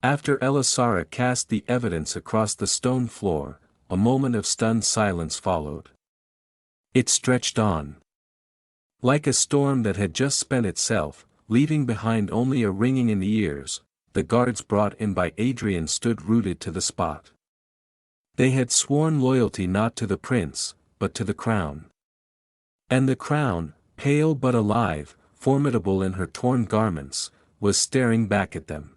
After Elissara cast the evidence across the stone floor, a moment of stunned silence followed. It stretched on. Like a storm that had just spent itself, leaving behind only a ringing in the ears, the guards brought in by Adrien stood rooted to the spot. They had sworn loyalty not to the prince, but to the crown. And the crown, pale but alive, formidable in her torn garments, was staring back at them.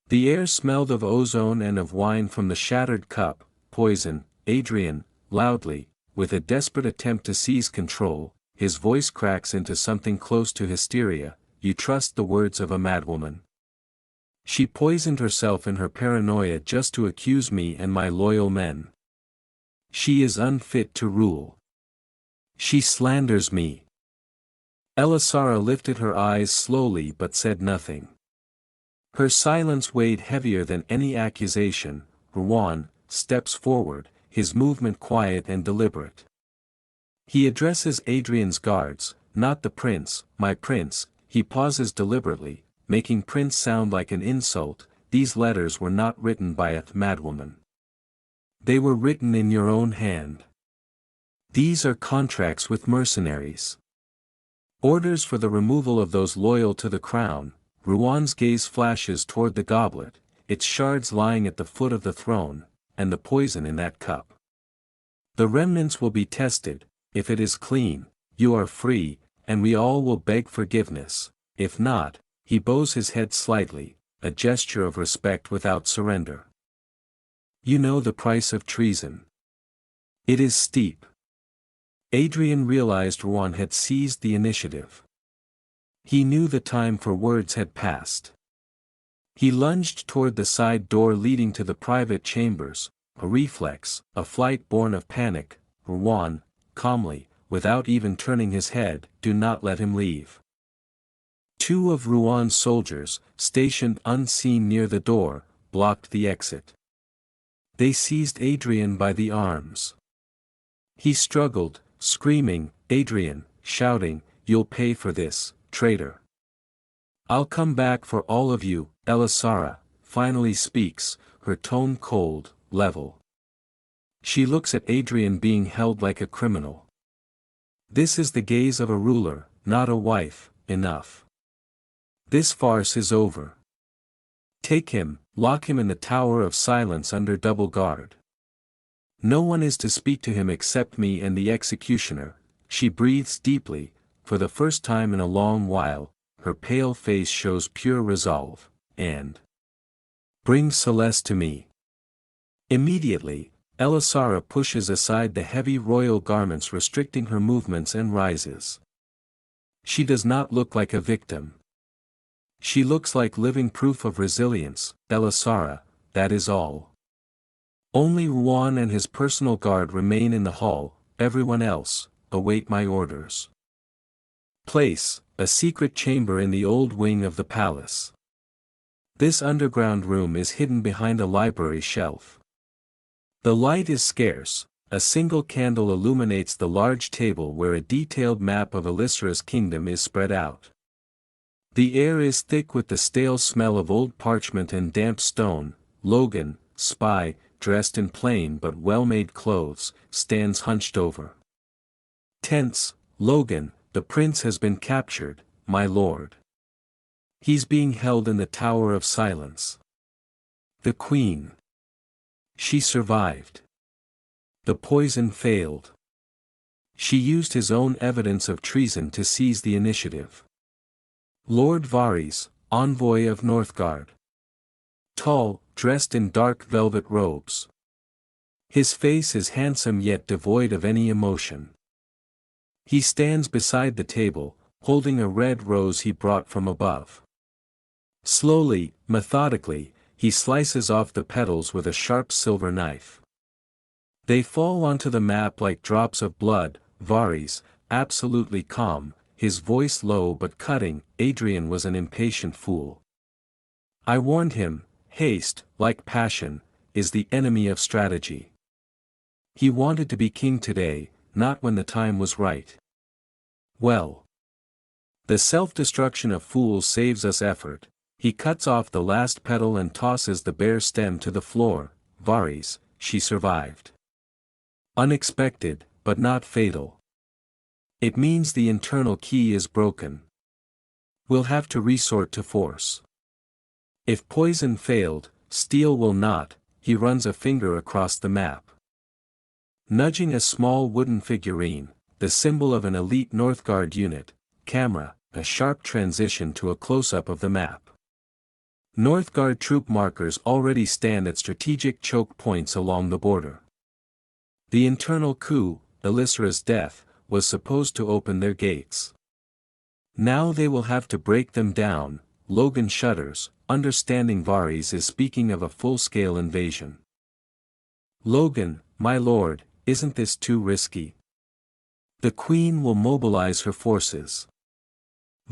The air smelled of ozone and of wine from the shattered cup. Poison, Adrien, loudly, with a desperate attempt to seize control, his voice cracks into something close to hysteria. You trust the words of a madwoman. She poisoned herself in her paranoia just to accuse me and my loyal men. She is unfit to rule. She slanders me. Elissara lifted her eyes slowly but said nothing. Her silence weighed heavier than any accusation. Ruan steps forward, his movement quiet and deliberate. He addresses Adrien's guards, not the prince, my prince. He pauses deliberately, making prince sound like an insult. These letters were not written by a madwoman. They were written in your own hand. These are contracts with mercenaries. Orders for the removal of those loyal to the crown. Ruan's gaze flashes toward the goblet, its shards lying at the foot of the throne, and the poison in that cup. The remnants will be tested. If it is clean, you are free, and we all will beg forgiveness. If not, he bows his head slightly, a gesture of respect without surrender. You know the price of treason. It is steep. Adrien realized Ruan had seized the initiative. He knew the time for words had passed. He lunged toward the side door leading to the private chambers, a reflex, a flight born of panic. Ruan, calmly, without even turning his head, do not let him leave. Two of Ruan's soldiers, stationed unseen near the door, blocked the exit. They seized Adrien by the arms. He struggled, screaming, Adrien, shouting, you'll pay for this, traitor. I'll come back for all of you. Elissara finally speaks, her tone cold, level. She looks at Adrien being held like a criminal. This is the gaze of a ruler, not a wife. Enough. This farce is over. Take him, lock him in the Tower of Silence under double guard. No one is to speak to him except me and the executioner. She breathes deeply, for the first time in a long while, her pale face shows pure resolve, and bring Celeste to me. Immediately, Elissara pushes aside the heavy royal garments restricting her movements and rises. She does not look like a victim. She looks like living proof of resilience. Elissara, that is all. Only Ruan and his personal guard remain in the hall. Everyone else, await my orders. Place, a secret chamber in the old wing of the palace. This underground room is hidden behind a library shelf. The light is scarce, a single candle illuminates the large table where a detailed map of Elissara's kingdom is spread out. The air is thick with the stale smell of old parchment and damp stone. Logan, spy, dressed in plain but well-made clothes, stands hunched over. Tense, Logan, the prince has been captured, my lord. He's being held in the Tower of Silence. The queen. She survived. The poison failed. She used his own evidence of treason to seize the initiative. Lord Varis, envoy of Northgard. Tall, dressed in dark velvet robes. His face is handsome yet devoid of any emotion. He stands beside the table, holding a red rose he brought from above. Slowly, methodically, he slices off the petals with a sharp silver knife. They fall onto the map like drops of blood. Varis, absolutely calm, his voice low but cutting. Adrien was an impatient fool. I warned him, haste, like passion, is the enemy of strategy. He wanted to be king today, not when the time was right. Well. The self-destruction of fools saves us effort. He cuts off the last petal and tosses the bare stem to the floor. Varis, she survived. Unexpected, but not fatal. It means the internal key is broken. We'll have to resort to force. If poison failed, steel will not. He runs a finger across the map. Nudging a small wooden figurine, the symbol of an elite Northgard unit, camera, a sharp transition to a close-up of the map. Northgard troop markers already stand at strategic choke points along the border. The internal coup, Elissara's death, was supposed to open their gates. Now they will have to break them down. Logan shudders, understanding Varis is speaking of a full-scale invasion. Logan, my lord, isn't this too risky? The Queen will mobilize her forces.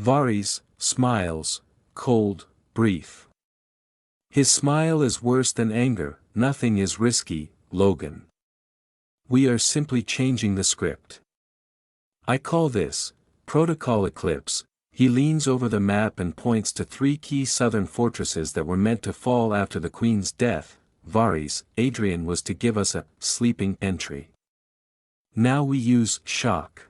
Varis smiles, cold, brief. His smile is worse than anger. Nothing is risky, Logan. We are simply changing the script. I call this Protocol Eclipse. He leans over the map and points to 3 key southern fortresses that were meant to fall after the Queen's death. Varis, Adrien was to give us a sleeping entry. Now we use shock.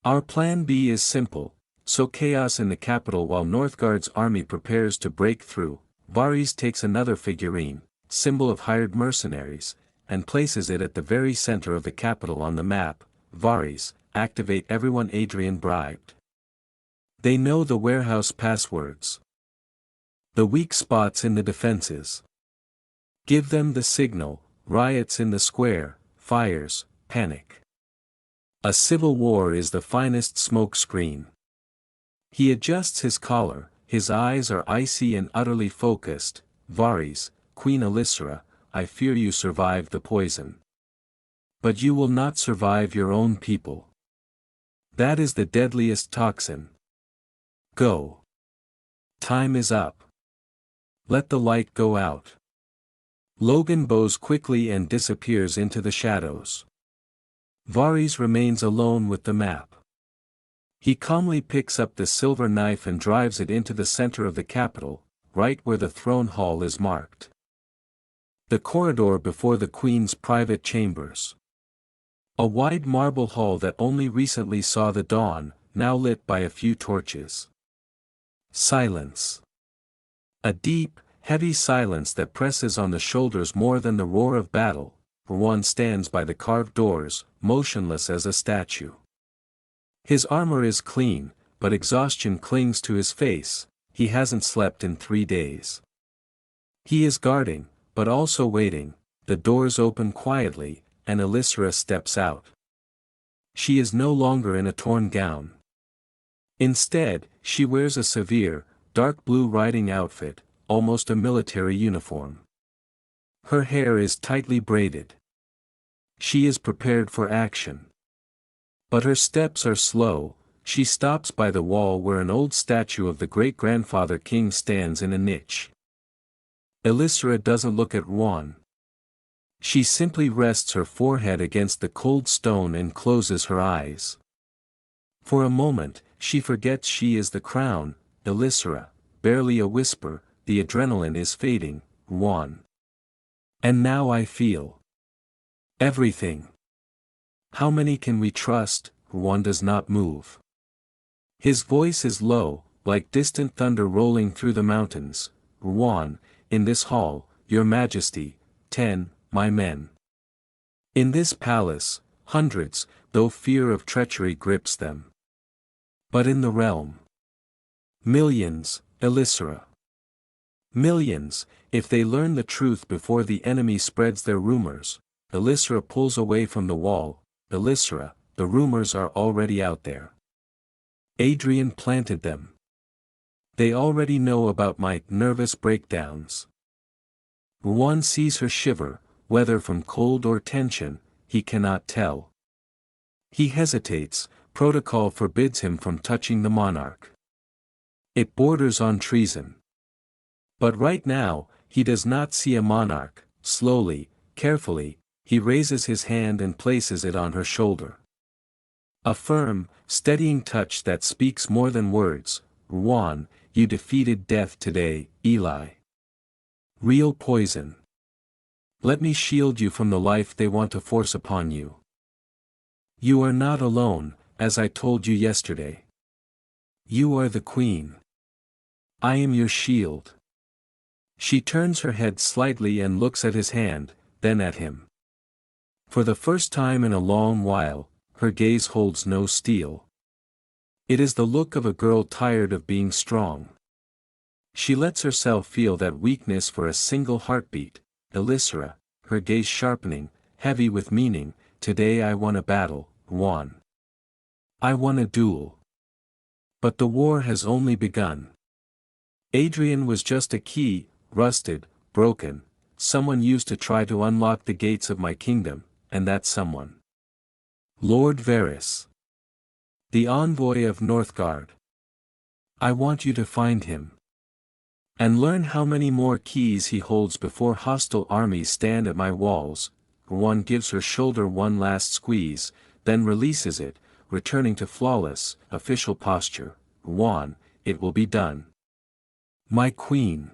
Our plan B is simple: sow chaos in the capital while Northgard's army prepares to break through. Varis takes another figurine, symbol of hired mercenaries, and places it at the very center of the capital on the map. Varis, activate everyone Adrien bribed. They know the warehouse passwords. The weak spots in the defenses. Give them the signal: riots in the square, fires, panic. A civil war is the finest smoke screen. He adjusts his collar, his eyes are icy and utterly focused. Varis, Queen Elissara, I fear you survived the poison. But you will not survive your own people. That is the deadliest toxin. Go. Time is up. Let the light go out. Logan bows quickly and disappears into the shadows. Varis remains alone with the map. He calmly picks up the silver knife and drives it into the center of the capital, right where the throne hall is marked. The corridor before the Queen's private chambers. A wide marble hall that only recently saw the dawn, now lit by a few torches. Silence. A deep, heavy silence that presses on the shoulders more than the roar of battle. One stands by the carved doors, motionless as a statue. His armor is clean, but exhaustion clings to his face. He hasn't slept in 3 days. He is guarding, but also waiting. The doors open quietly, and Elissara steps out. She is no longer in a torn gown. Instead, she wears a severe, dark blue riding outfit, almost a military uniform. Her hair is tightly braided. She is prepared for action. But her steps are slow. She stops by the wall where an old statue of the great-grandfather king stands in a niche. Elissara doesn't look at Juan. She simply rests her forehead against the cold stone and closes her eyes. For a moment, she forgets she is the crown. Elissara, barely a whisper, the adrenaline is fading. Juan. And now I feel everything. How many can we trust? Juan does not move. His voice is low, like distant thunder rolling through the mountains. Juan, in this hall, your majesty, 10, my men. In this palace, hundreds, though fear of treachery grips them. But in the realm, millions, Elissara. Millions, if they learn the truth before the enemy spreads their rumors. Elissara pulls away from the wall. Elissara, the rumors are already out there. Adrien planted them. They already know about my nervous breakdowns. Juan sees her shiver, whether from cold or tension, he cannot tell. He hesitates. Protocol forbids him from touching the monarch. It borders on treason. But right now, he does not see a monarch. Slowly, carefully, he raises his hand and places it on her shoulder. A firm, steadying touch that speaks more than words. Juan, you defeated death today, Eli. Real poison. Let me shield you from the life they want to force upon you. You are not alone, as I told you yesterday. You are the queen. I am your shield. She turns her head slightly and looks at his hand, then at him. For the first time in a long while, her gaze holds no steel. It is the look of a girl tired of being strong. She lets herself feel that weakness for a single heartbeat. Elissara, her gaze sharpening, heavy with meaning. Today I won a battle, won. I won a duel. But the war has only begun. Adrien was just a key, rusted, broken, someone used to try to unlock the gates of my kingdom, and that someone. Lord Varis. The envoy of Northgard. I want you to find him. And learn how many more keys he holds before hostile armies stand at my walls. One gives her shoulder one last squeeze, then releases it, returning to flawless, official posture. Juan, it will be done. My queen.